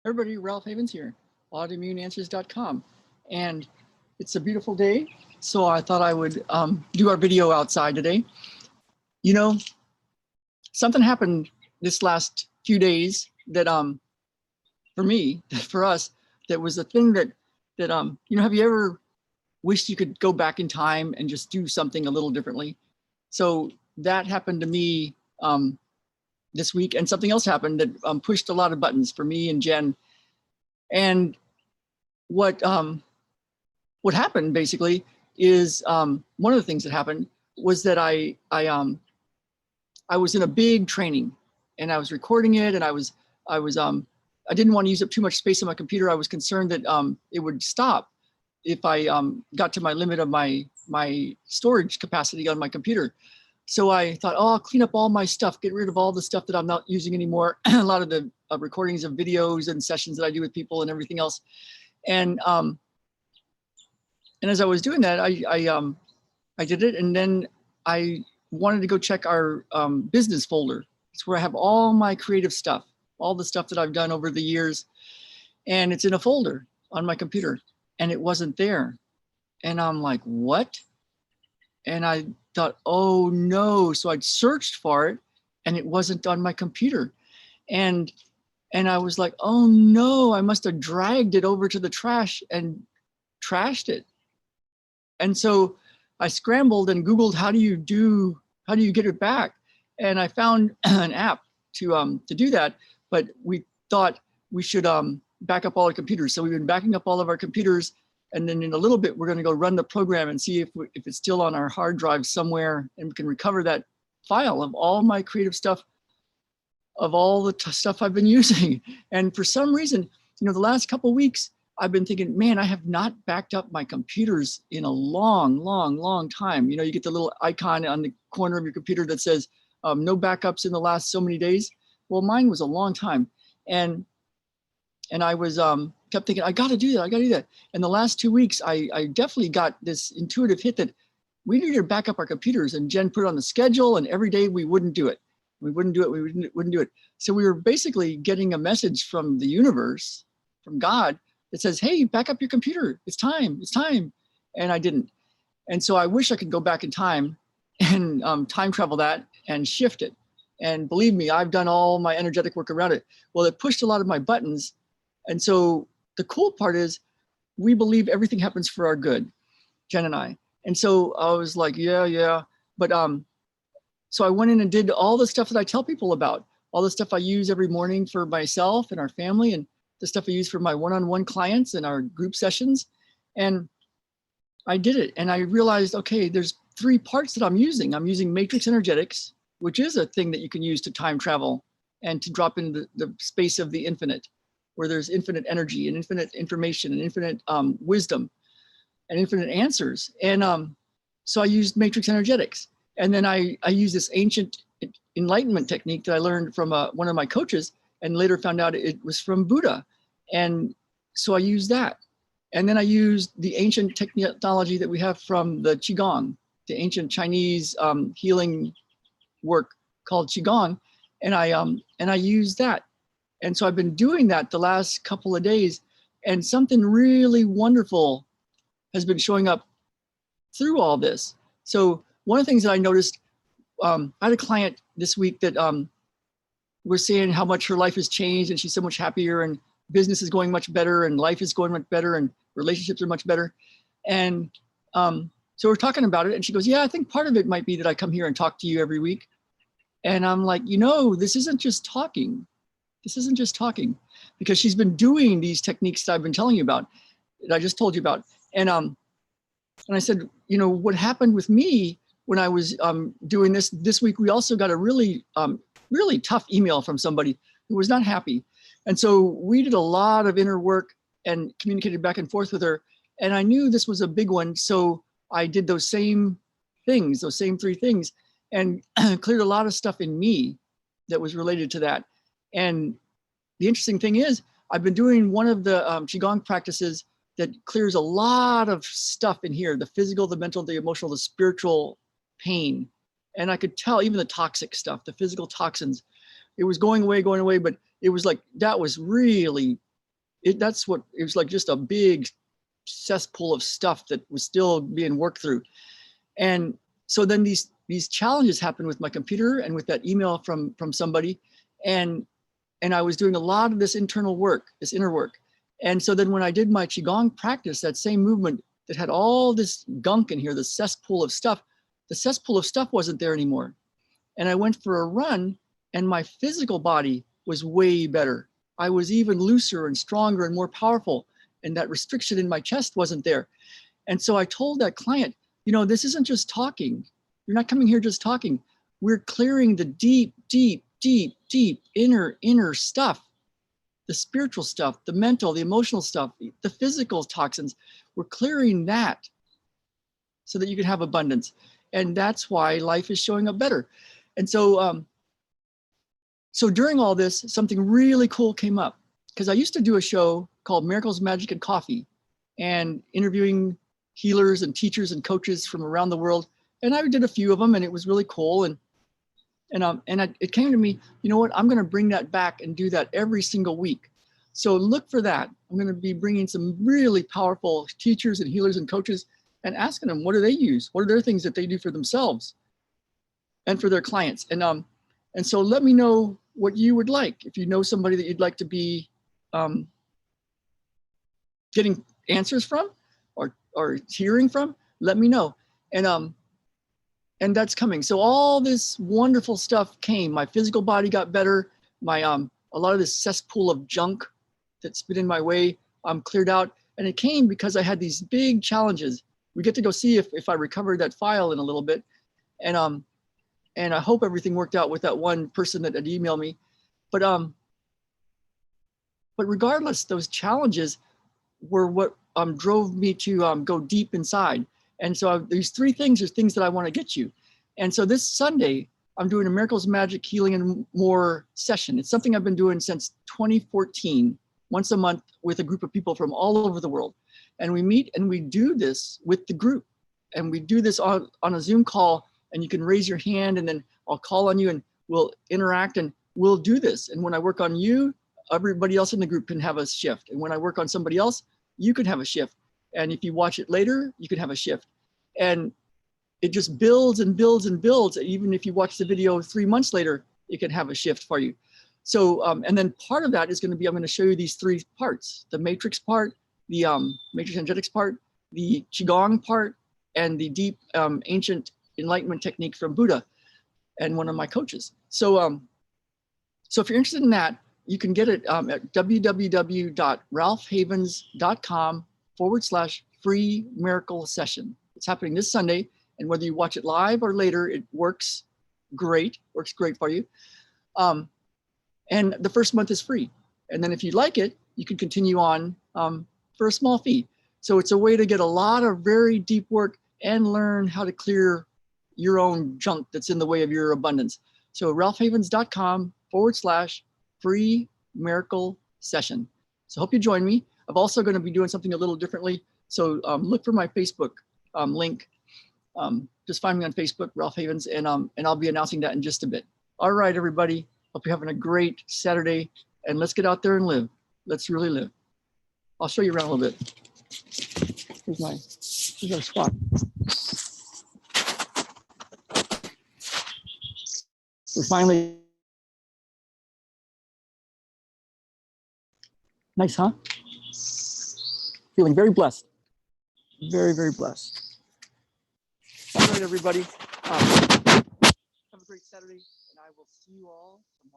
Everybody, Ralph Havens here, autoimmuneanswers.com. And it's a beautiful day, so I thought I would do our video outside today. You know, something happened this last few days that for me, for us, that was a thing that have you ever wished you could go back in time and just do something a little differently? So that happened to me this week, and something else happened that pushed a lot of buttons for me and Jen. And what happened basically is one of the things that happened was that I was in a big training, and I was recording it, and I didn't want to use up too much space on my computer. I was concerned that it would stop if I got to my limit of my storage capacity on my computer. So I thought, oh, I'll clean up all my stuff, get rid of all the stuff that I'm not using anymore. A lot of the recordings of videos and sessions that I do with people and everything else. And as I was doing that, I did it, and then I wanted to go check our business folder. It's where I have all my creative stuff, all the stuff that I've done over the years, and it's in a folder on my computer, and it wasn't there. And I'm like, what? And I thought, oh no. So I'd searched for it, and it wasn't on my computer. And I was like, oh no, I must have dragged it over to the trash and trashed it. And so I scrambled and Googled, how do you get it back? And I found an app to do that, but we thought we should back up all our computers. So we've been backing up all of our computers, and then in a little bit, we're gonna go run the program and see if it's still on our hard drive somewhere, and we can recover that file of all my creative stuff, of all the stuff I've been using. And for some reason, the last couple of weeks, I've been thinking, man, I have not backed up my computers in a long time. You get the little icon on the corner of your computer that says no backups in the last so many days. Well, mine was a long time. And I was kept thinking, I gotta do that. And the last 2 weeks, I definitely got this intuitive hit that we needed to back up our computers, and Jen put it on the schedule, and every day we wouldn't do it. We wouldn't do it. So we were basically getting a message from the universe, from God, that says, hey, back up your computer. It's time. And I didn't. And so I wish I could go back in time and time travel that and shift it. And believe me, I've done all my energetic work around it. Well, it pushed a lot of my buttons. And so the cool part is we believe everything happens for our good, Jen and I. And so I was like, yeah. But so I went in and did all the stuff that I tell people about, all the stuff I use every morning for myself and our family, and the stuff I use for my one-on-one clients and our group sessions. And I did it. And I realized, okay, there's 3 parts that I'm using. I'm using matrix energetics, which is a thing that you can use to time travel and to drop into the space of the infinite, where there's infinite energy and infinite information and infinite wisdom and infinite answers. And so I used matrix energetics. And then I used this ancient enlightenment technique that I learned from one of my coaches, and later found out it was from Buddha. And so I used that. And then I used the ancient technology that we have from the Qigong, the ancient Chinese healing work called Qigong. And I used that. And so I've been doing that the last couple of days, and something really wonderful has been showing up through all this. So one of the things that I noticed, I had a client this week that was saying how much her life has changed, and she's so much happier, and business is going much better, and life is going much better, and relationships are much better. And so we're talking about it, and she goes, yeah, I think part of it might be that I come here and talk to you every week. And I'm like, this isn't just talking. This isn't just talking, because she's been doing these techniques that I've been telling you about, that I just told you about. And I said, what happened with me when I was doing this week, we also got a really tough email from somebody who was not happy. And so we did a lot of inner work and communicated back and forth with her. And I knew this was a big one. So I did those same things, those same 3 things, and cleared a lot of stuff in me that was related to that. And the interesting thing is, I've been doing one of the Qigong practices that clears a lot of stuff in here, the physical, the mental, the emotional, the spiritual pain. And I could tell even the toxic stuff, the physical toxins, it was going away, but it was like, that was really that's what it was like, just a big cesspool of stuff that was still being worked through. And so then these challenges happened with my computer and with that email from somebody, and I was doing a lot of this internal work, this inner work. And so then when I did my Qigong practice, that same movement that had all this gunk in here, the cesspool of stuff wasn't there anymore. And I went for a run, and my physical body was way better. I was even looser and stronger and more powerful, and that restriction in my chest wasn't there. And so I told that client, you know, this isn't just talking. You're not coming here just talking. We're clearing the deep, deep, deep, deep inner stuff, the spiritual stuff, the mental, the emotional stuff, the physical toxins. We're clearing that so that you can have abundance. And that's why life is showing up better. And so, so during all this, something really cool came up, because I used to do a show called Miracles, Magic, and Coffee, and interviewing healers and teachers and coaches from around the world. And I did a few of them, and it was really cool. And it came to me, you know what, I'm going to bring that back and do that every single week. So look for that. I'm going to be bringing some really powerful teachers and healers and coaches and asking them, what do they use? What are their things that they do for themselves and for their clients? And so let me know what you would like. If you know somebody that you'd like to be getting answers from or hearing from, let me know. And that's coming. So all this wonderful stuff came. My physical body got better. My a lot of this cesspool of junk that's been in my way cleared out. And it came because I had these big challenges. We get to go see if I recovered that file in a little bit. And I hope everything worked out with that one person that had emailed me. But regardless, those challenges were what drove me to go deep inside. And so these three things are things that I want to get you. And so this Sunday, I'm doing a Miracles, Magic, Healing, and More session. It's something I've been doing since 2014, once a month with a group of people from all over the world. And we meet and we do this with the group. And we do this on a Zoom call, and you can raise your hand, and then I'll call on you and we'll interact and we'll do this. And when I work on you, everybody else in the group can have a shift. And when I work on somebody else, you can have a shift. And if you watch it later, you can have a shift. And it just builds and builds and builds. Even if you watch the video 3 months later, it can have a shift for you. So, and then part of that is going to be, I'm going to show you these three parts: the matrix part, the matrix energetics part, the Qigong part, and the deep ancient enlightenment technique from Buddha and one of my coaches. So, so if you're interested in that, you can get it at www.ralphhavens.com/free miracle session. It's happening this Sunday, and whether you watch it live or later, it works great for you. And the first month is free. And then if you like it, you can continue on for a small fee. So it's a way to get a lot of very deep work and learn how to clear your own junk that's in the way of your abundance. So ralphhavens.com/free miracle session. So hope you join me. I'm also going to be doing something a little differently. So look for my Facebook link. Just find me on Facebook, Ralph Havens, and I'll be announcing that in just a bit. All right, everybody. Hope you're having a great Saturday, and let's get out there and live. Let's really live. I'll show you around a little bit. Here's our spot. We're finally. Nice, huh? Feeling very blessed. Very, very blessed. All right, everybody. Have a great Saturday, and I will see you all tomorrow.